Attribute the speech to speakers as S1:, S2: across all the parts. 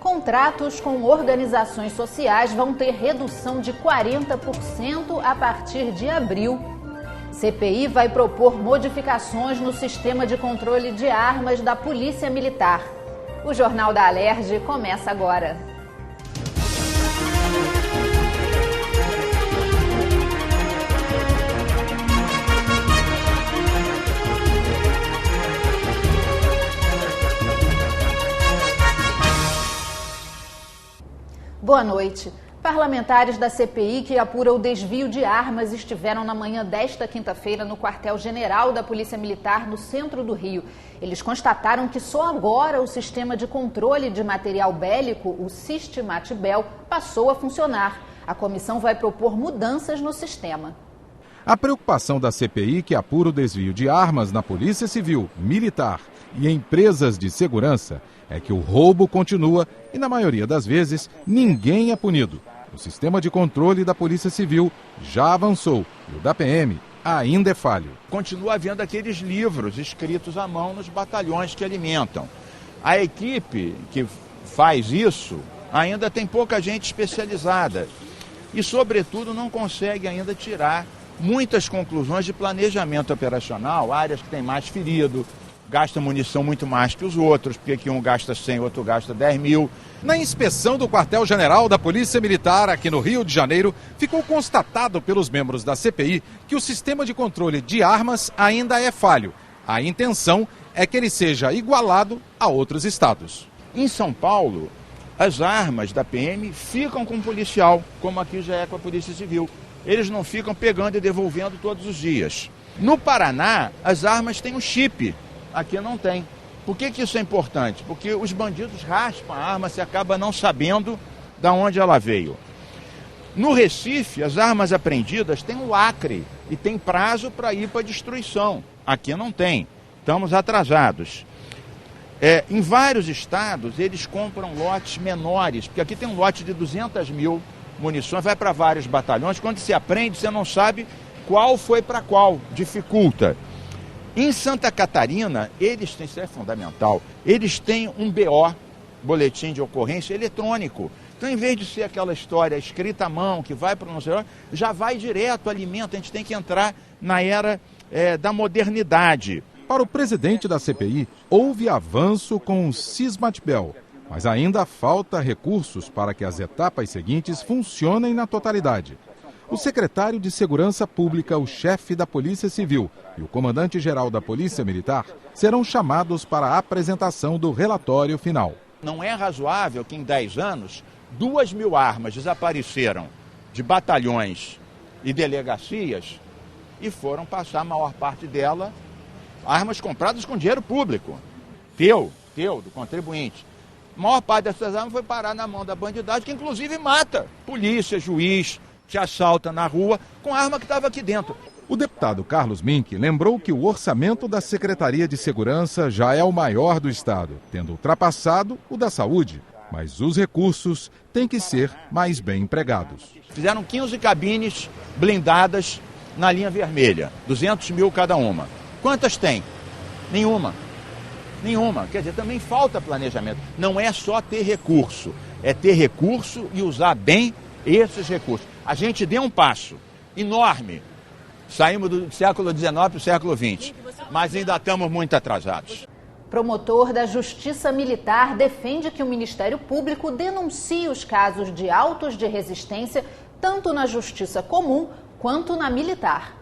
S1: Contratos com organizações sociais vão ter redução de 40% a partir de abril. CPI vai propor modificações no sistema de controle de armas da Polícia Militar. O Jornal da Alerj começa agora. Boa noite. Parlamentares da CPI que apura o desvio de armas estiveram na manhã desta quinta-feira no quartel-general da Polícia Militar no centro do Rio. Eles constataram que só agora o sistema de controle de material bélico, o SIST-MATBEL, passou a funcionar. A comissão vai propor mudanças no sistema.
S2: A preocupação da CPI que apura o desvio de armas na Polícia Civil, Militar e empresas de segurança é que o roubo continua e, na maioria das vezes, ninguém é punido. O sistema de controle da Polícia Civil já avançou e o da PM ainda é falho.
S3: Continua havendo aqueles livros escritos à mão nos batalhões que alimentam. A equipe que faz isso ainda tem pouca gente especializada e, sobretudo, não consegue ainda tirar muitas conclusões de planejamento operacional, áreas que têm mais ferido, gasta munição muito mais que os outros, porque um gasta 100, outro gasta 10 mil.
S2: Na inspeção do quartel-general da Polícia Militar aqui no Rio de Janeiro, ficou constatado pelos membros da CPI que o sistema de controle de armas ainda é falho. A intenção é que ele seja igualado a outros estados.
S3: Em São Paulo, as armas da PM ficam com o policial, como aqui já é com a Polícia Civil. Eles não ficam pegando e devolvendo todos os dias. No Paraná, as armas têm um chip. Aqui não tem. Por que isso é importante? Porque os bandidos raspam a arma, se acaba não sabendo de onde ela veio. No Recife, as armas apreendidas têm um lacre e tem prazo para ir para destruição. Aqui não tem. Estamos atrasados. Em vários estados, eles compram lotes menores, porque aqui tem um lote de 200 mil munições, vai para vários batalhões. Quando se apreende, você não sabe qual foi para qual, dificulta. Em Santa Catarina, eles têm, isso é fundamental, eles têm um BO, boletim de ocorrência eletrônico. Então, em vez de ser aquela história escrita à mão, que vai para o nosso, já vai direto, alimenta. A gente tem que entrar na era da modernidade.
S2: Para o presidente da CPI, houve avanço com o SIS-MATBEL, mas ainda falta recursos para que as etapas seguintes funcionem na totalidade. O secretário de Segurança Pública, o chefe da Polícia Civil e o comandante-geral da Polícia Militar serão chamados para a apresentação do relatório final.
S3: Não é razoável que em 10 anos 2.000 armas desapareceram de batalhões e delegacias e foram passar a maior parte dela armas compradas com dinheiro público, do contribuinte. A maior parte dessas armas foi parar na mão da bandidagem, que inclusive mata polícia, juiz, te assalta na rua com a arma que estava aqui dentro.
S2: O deputado Carlos Mink lembrou que o orçamento da Secretaria de Segurança já é o maior do estado, tendo ultrapassado o da saúde. Mas os recursos têm que ser mais bem empregados.
S3: Fizeram 15 cabines blindadas na linha vermelha, 200 mil cada uma. Quantas tem? Nenhuma. Quer dizer, também falta planejamento. Não é só ter recurso, é ter recurso e usar bem esses recursos. A gente deu um passo enorme. Saímos do século XIX para o século XX, mas ainda estamos muito atrasados.
S1: Promotor da Justiça Militar defende que o Ministério Público denuncie os casos de autos de resistência tanto na Justiça Comum quanto na Militar.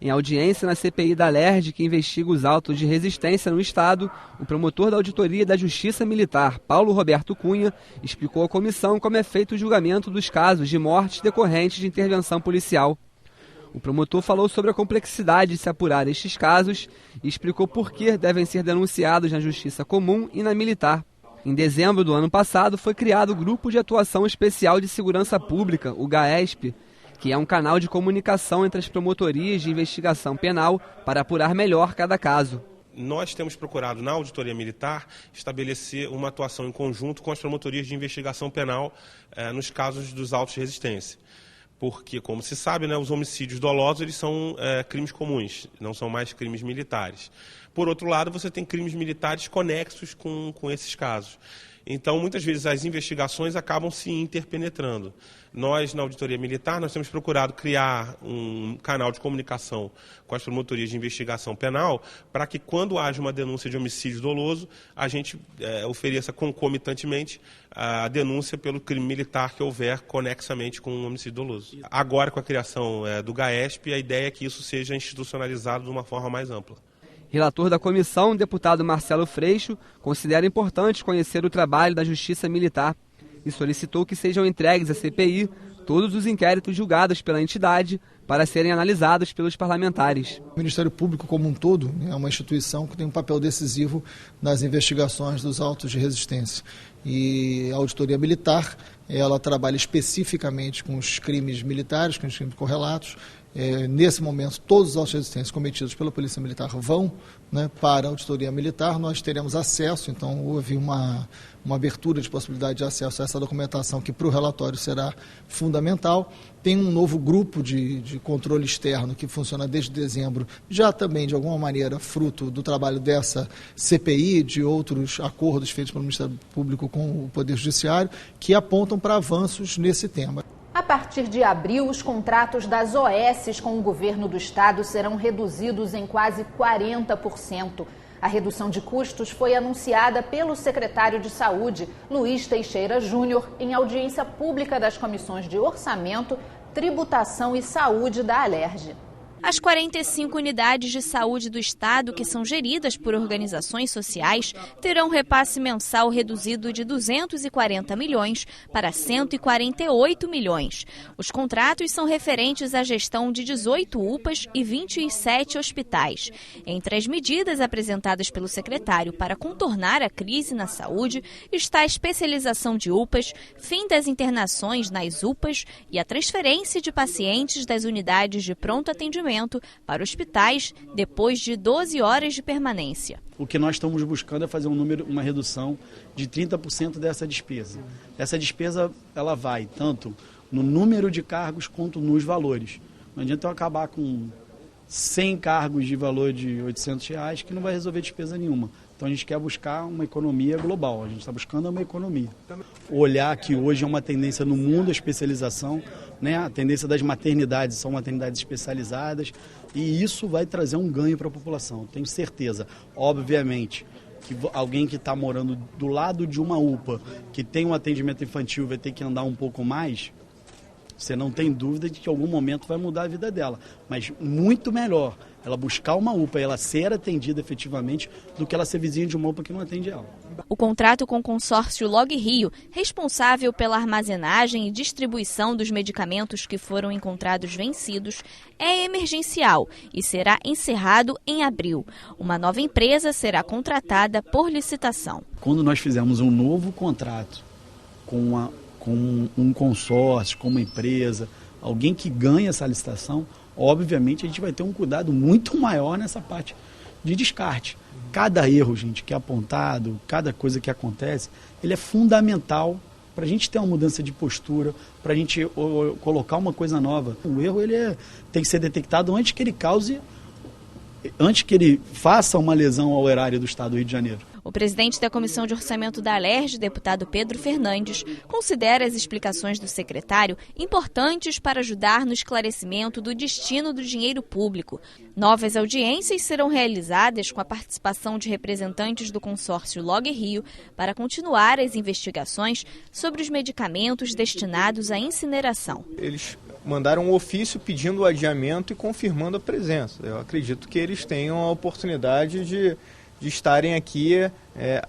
S4: Em audiência na CPI da Alerj, que investiga os autos de resistência no Estado, o promotor da Auditoria da Justiça Militar, Paulo Roberto Cunha, explicou à comissão como é feito o julgamento dos casos de mortes decorrentes de intervenção policial. O promotor falou sobre a complexidade de se apurar estes casos e explicou por que devem ser denunciados na Justiça Comum e na Militar. Em dezembro do ano passado, foi criado o Grupo de Atuação Especial de Segurança Pública, o GAESP, que é um canal de comunicação entre as promotorias de investigação penal para apurar melhor cada caso.
S5: Nós temos procurado, na Auditoria Militar, estabelecer uma atuação em conjunto com as promotorias de investigação penal nos casos dos autos de resistência. Porque, como se sabe, os homicídios dolosos eles são crimes comuns, não são mais crimes militares. Por outro lado, você tem crimes militares conexos com esses casos. Então, muitas vezes, as investigações acabam se interpenetrando. Nós, na Auditoria Militar, nós temos procurado criar um canal de comunicação com as promotorias de investigação penal para que, quando haja uma denúncia de homicídio doloso, a gente ofereça concomitantemente a denúncia pelo crime militar que houver conexamente com um homicídio doloso. Agora, com a criação do GAESP, a ideia é que isso seja institucionalizado de uma forma mais ampla.
S4: Relator da comissão, o deputado Marcelo Freixo, considera importante conhecer o trabalho da Justiça Militar e solicitou que sejam entregues à CPI todos os inquéritos julgados pela entidade para serem analisados pelos parlamentares.
S6: O Ministério Público como um todo é uma instituição que tem um papel decisivo nas investigações dos autos de resistência. E a Auditoria Militar, ela trabalha especificamente com os crimes militares, com os crimes correlatos. Nesse momento, todos os autos de resistência cometidos pela Polícia Militar vão para a Auditoria Militar. Nós teremos acesso, então houve uma abertura de possibilidade de acesso a essa documentação que para o relatório será fundamental. Tem um novo grupo de controle externo que funciona desde dezembro, já também de alguma maneira fruto do trabalho dessa CPI, de outros acordos feitos pelo Ministério Público com o Poder Judiciário, que apontam para avanços nesse tema.
S1: A partir de abril, os contratos das OS com o governo do estado serão reduzidos em quase 40%. A redução de custos foi anunciada pelo secretário de Saúde, Luiz Teixeira Júnior, em audiência pública das comissões de Orçamento, Tributação e Saúde da Alerj.
S7: As 45 unidades de saúde do estado, que são geridas por organizações sociais, terão repasse mensal reduzido de 240 milhões para 148 milhões. Os contratos são referentes à gestão de 18 UPAs e 27 hospitais. Entre as medidas apresentadas pelo secretário para contornar a crise na saúde está a especialização de UPAs, fim das internações nas UPAs e a transferência de pacientes das unidades de pronto atendimento para hospitais depois de 12 horas de permanência.
S8: O que nós estamos buscando é fazer uma redução de 30% dessa despesa. Essa despesa ela vai tanto no número de cargos quanto nos valores. Não adianta eu acabar com 100 cargos de valor de R$800 que não vai resolver despesa nenhuma. Então a gente quer buscar uma economia global, a gente está buscando uma economia. Olhar que hoje é uma tendência no mundo a especialização, a tendência das maternidades são maternidades especializadas e isso vai trazer um ganho para a população, tenho certeza. Obviamente que alguém que está morando do lado de uma UPA, que tem um atendimento infantil, vai ter que andar um pouco mais, você não tem dúvida de que em algum momento vai mudar a vida dela, mas muito melhor ela buscar uma UPA e ela ser atendida efetivamente do que ela ser vizinha de uma UPA que não atende ela.
S7: O contrato com o consórcio Log Rio, responsável pela armazenagem e distribuição dos medicamentos que foram encontrados vencidos, é emergencial e será encerrado em abril. Uma nova empresa será contratada por licitação.
S8: Quando nós fizermos um novo contrato com um consórcio, com uma empresa, alguém que ganha essa licitação, obviamente a gente vai ter um cuidado muito maior nessa parte de descarte. Cada erro, gente, que é apontado, cada coisa que acontece, ele é fundamental para a gente ter uma mudança de postura, para a gente colocar uma coisa nova. O erro tem que ser detectado antes que ele faça uma lesão ao erário do Estado do Rio de Janeiro.
S7: O presidente da Comissão de Orçamento da Alerj, deputado Pedro Fernandes, considera as explicações do secretário importantes para ajudar no esclarecimento do destino do dinheiro público. Novas audiências serão realizadas com a participação de representantes do consórcio Log Rio para continuar as investigações sobre os medicamentos destinados à incineração.
S9: Eles mandaram um ofício pedindo o adiamento e confirmando a presença. Eu acredito que eles tenham a oportunidade de estarem aqui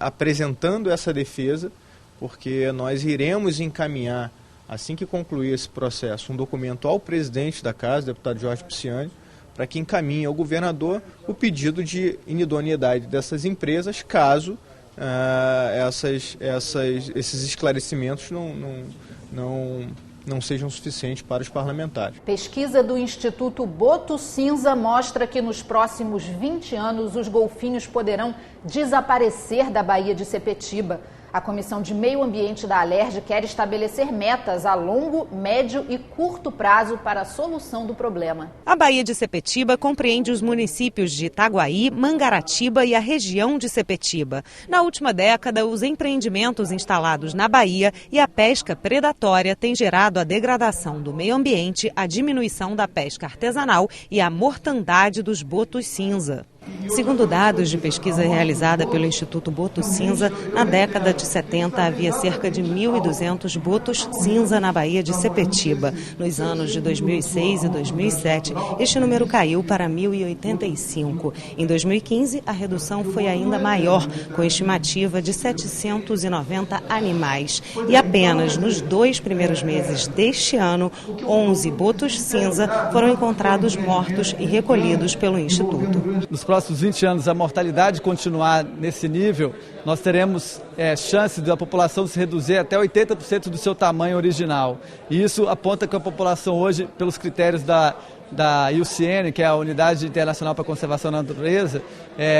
S9: apresentando essa defesa, porque nós iremos encaminhar, assim que concluir esse processo, um documento ao presidente da Casa, deputado Jorge Pisciani, para que encaminhe ao governador o pedido de inidoneidade dessas empresas, caso esses esclarecimentos não sejam suficientes para os parlamentares.
S1: Pesquisa do Instituto Boto Cinza mostra que nos próximos 20 anos os golfinhos poderão desaparecer da Baía de Sepetiba. A Comissão de Meio Ambiente da Alerj quer estabelecer metas a longo, médio e curto prazo para a solução do problema.
S10: A Baía de Sepetiba compreende os municípios de Itaguaí, Mangaratiba e a região de Sepetiba. Na última década, os empreendimentos instalados na baía e a pesca predatória têm gerado a degradação do meio ambiente, a diminuição da pesca artesanal e a mortandade dos botos cinza. Segundo dados de pesquisa realizada pelo Instituto Boto Cinza, na década de 70 havia cerca de 1.200 botos cinza na Baía de Sepetiba. Nos anos de 2006 e 2007, este número caiu para 1.085. Em 2015, a redução foi ainda maior, com estimativa de 790 animais. E apenas nos 2 primeiros meses deste ano, 11 botos cinza foram encontrados mortos e recolhidos pelo Instituto.
S11: Nos próximos 20 anos a mortalidade continuar nesse nível, nós teremos chance da população se reduzir até 80% do seu tamanho original. E isso aponta que a população hoje, pelos critérios da IUCN, que é a Unidade Internacional para a Conservação da Natureza,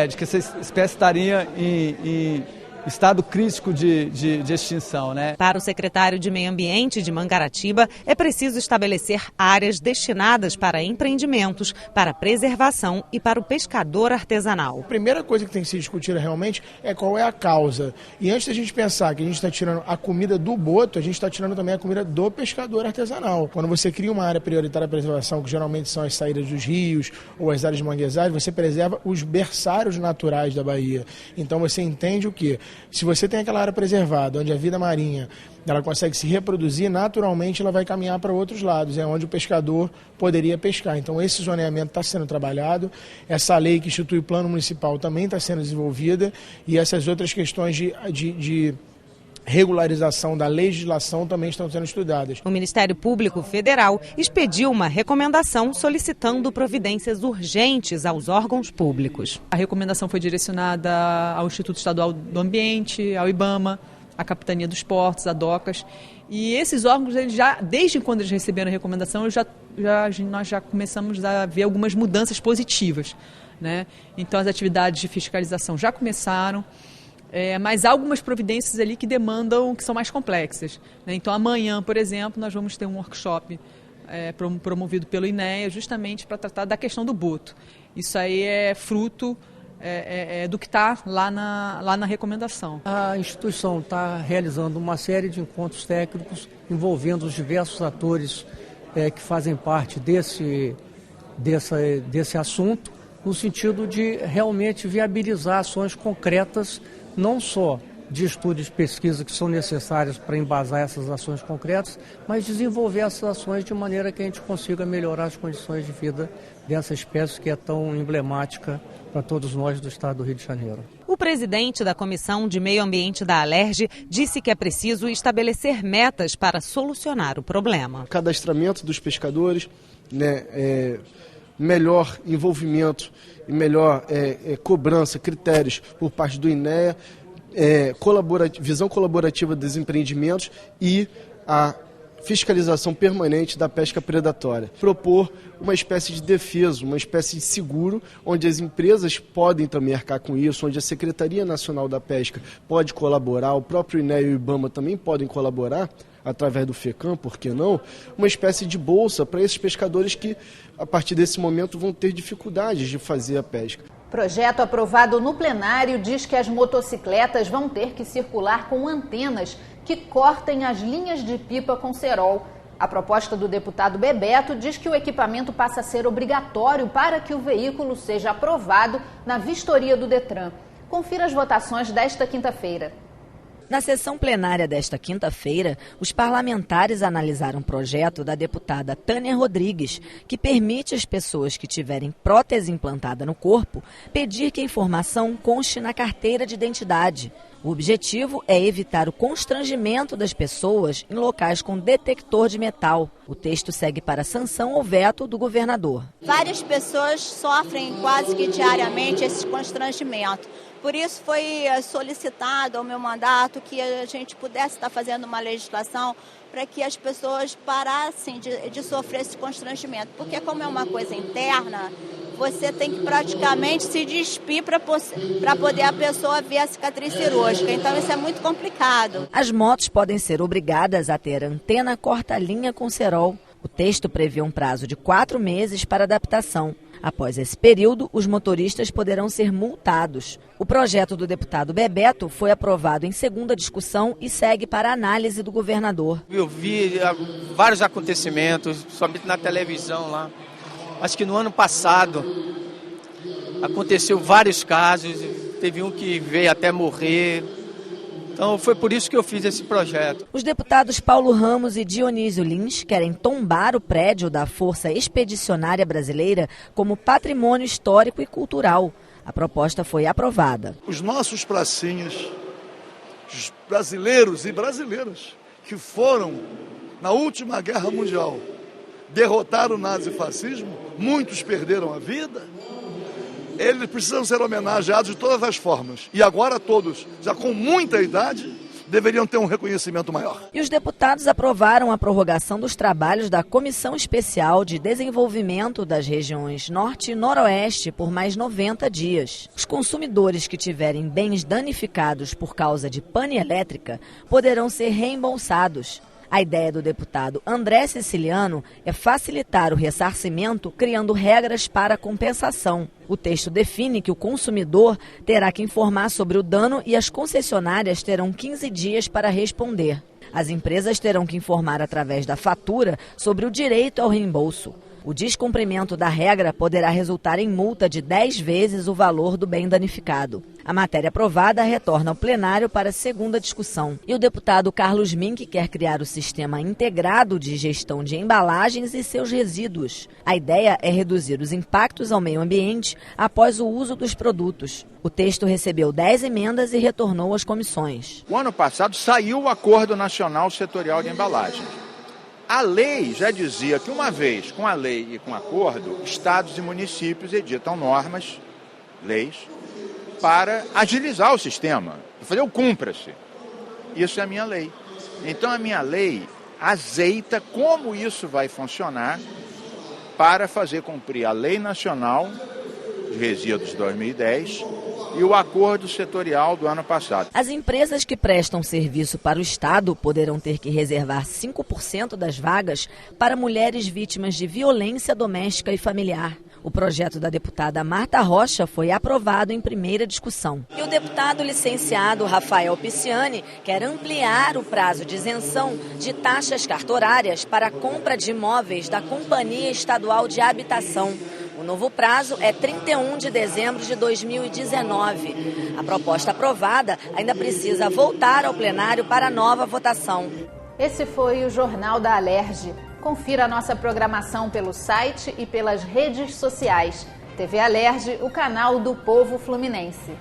S11: de que essa espécie estaria em estado crítico de extinção, né?
S10: Para o secretário de Meio Ambiente de Mangaratiba, é preciso estabelecer áreas destinadas para empreendimentos, para preservação e para o pescador artesanal.
S12: A primeira coisa que tem que se discutir realmente é qual é a causa. E antes da gente pensar que a gente está tirando a comida do boto, a gente está tirando também a comida do pescador artesanal. Quando você cria uma área prioritária de preservação, que geralmente são as saídas dos rios ou as áreas de manguezais, você preserva os berçários naturais da Baía. Então você entende o quê? Se você tem aquela área preservada, onde a vida marinha ela consegue se reproduzir, naturalmente ela vai caminhar para outros lados, é onde o pescador poderia pescar. Então esse zoneamento está sendo trabalhado, essa lei que institui o plano municipal também está sendo desenvolvida e essas outras questões de regularização da legislação também estão sendo estudadas.
S10: O Ministério Público Federal expediu uma recomendação solicitando providências urgentes aos órgãos públicos.
S13: A recomendação foi direcionada ao Instituto Estadual do Ambiente, ao IBAMA, à Capitania dos Portos, à DOCAS. E esses órgãos, eles já, desde quando eles receberam a recomendação, nós já começamos a ver algumas mudanças positivas, né? Então as atividades de fiscalização já começaram. Mas há algumas providências ali que são mais complexas, né? Então amanhã, por exemplo, nós vamos ter um workshop promovido pelo INEA justamente para tratar da questão do boto. Isso aí é fruto do que está lá na recomendação.
S14: A instituição está realizando uma série de encontros técnicos envolvendo os diversos atores que fazem parte desse assunto, no sentido de realmente viabilizar ações concretas, não só de estudos e pesquisa que são necessários para embasar essas ações concretas, mas desenvolver essas ações de maneira que a gente consiga melhorar as condições de vida dessa espécie que é tão emblemática para todos nós do estado do Rio de Janeiro.
S10: O presidente da Comissão de Meio Ambiente da Alerj disse que é preciso estabelecer metas para solucionar o problema.
S15: Cadastramento dos pescadores, melhor envolvimento e melhor cobrança, critérios por parte do INEA, visão colaborativa dos empreendimentos e a fiscalização permanente da pesca predatória. Propor uma espécie de defesa, uma espécie de seguro, onde as empresas podem também arcar com isso, onde a Secretaria Nacional da Pesca pode colaborar, o próprio INEA e o IBAMA também podem colaborar, através do FECAM, por que não, uma espécie de bolsa para esses pescadores que, a partir desse momento, vão ter dificuldades de fazer a pesca.
S1: Projeto aprovado no plenário diz que as motocicletas vão ter que circular com antenas que cortem as linhas de pipa com cerol. A proposta do deputado Bebeto diz que o equipamento passa a ser obrigatório para que o veículo seja aprovado na vistoria do Detran. Confira as votações desta quinta-feira.
S16: Na sessão plenária desta quinta-feira, os parlamentares analisaram um projeto da deputada Tânia Rodrigues, que permite às pessoas que tiverem prótese implantada no corpo pedir que a informação conste na carteira de identidade. O objetivo é evitar o constrangimento das pessoas em locais com detector de metal. O texto segue para sanção ou veto do governador.
S17: Várias pessoas sofrem quase que diariamente esse constrangimento. Por isso foi solicitado ao meu mandato que a gente pudesse estar fazendo uma legislação para que as pessoas parassem de sofrer esse constrangimento. Porque como é uma coisa interna, você tem que praticamente se despir para poder a pessoa ver a cicatriz cirúrgica. Então isso é muito complicado.
S16: As motos podem ser obrigadas a ter antena corta-linha com cerol. O texto prevê um prazo de 4 meses para adaptação. Após esse período, os motoristas poderão ser multados. O projeto do deputado Bebeto foi aprovado em segunda discussão e segue para a análise do governador.
S18: Eu vi vários acontecimentos, somente na televisão lá. Acho que no ano passado aconteceu vários casos, teve um que veio até morrer. Então foi por isso que eu fiz esse projeto.
S16: Os deputados Paulo Ramos e Dionísio Lins querem tombar o prédio da Força Expedicionária Brasileira como patrimônio histórico e cultural. A proposta foi aprovada.
S19: Os nossos pracinhas, os brasileiros e brasileiras que foram na última guerra mundial, derrotaram o nazifascismo, muitos perderam a vida. Eles precisam ser homenageados de todas as formas. E agora todos, já com muita idade, deveriam ter um reconhecimento maior.
S16: E os deputados aprovaram a prorrogação dos trabalhos da Comissão Especial de Desenvolvimento das Regiões Norte e Noroeste por mais 90 dias. Os consumidores que tiverem bens danificados por causa de pane elétrica poderão ser reembolsados. A ideia do deputado André Siciliano é facilitar o ressarcimento criando regras para compensação. O texto define que o consumidor terá que informar sobre o dano e as concessionárias terão 15 dias para responder. As empresas terão que informar através da fatura sobre o direito ao reembolso. O descumprimento da regra poderá resultar em multa de 10 vezes o valor do bem danificado. A matéria aprovada retorna ao plenário para a segunda discussão. E o deputado Carlos Mink quer criar o sistema integrado de gestão de embalagens e seus resíduos. A ideia é reduzir os impactos ao meio ambiente após o uso dos produtos. O texto recebeu 10 emendas e retornou às comissões.
S3: O ano passado saiu o Acordo Nacional Setorial de Embalagens. A lei já dizia que uma vez com a lei e com o acordo, estados e municípios editam normas, leis, para agilizar o sistema, para fazer o cumpra-se. Isso é a minha lei. Então a minha lei azeita como isso vai funcionar para fazer cumprir a Lei Nacional de Resíduos de 2010 e o acordo setorial do ano passado.
S16: As empresas que prestam serviço para o Estado poderão ter que reservar 5% das vagas para mulheres vítimas de violência doméstica e familiar. O projeto da deputada Marta Rocha foi aprovado em primeira discussão. E o deputado licenciado Rafael Pisciani quer ampliar o prazo de isenção de taxas cartorárias para a compra de imóveis da Companhia Estadual de Habitação. O novo prazo é 31 de dezembro de 2019. A proposta aprovada ainda precisa voltar ao plenário para nova votação.
S1: Esse foi o Jornal da Alerj. Confira a nossa programação pelo site e pelas redes sociais. TV Alerj, o canal do povo fluminense.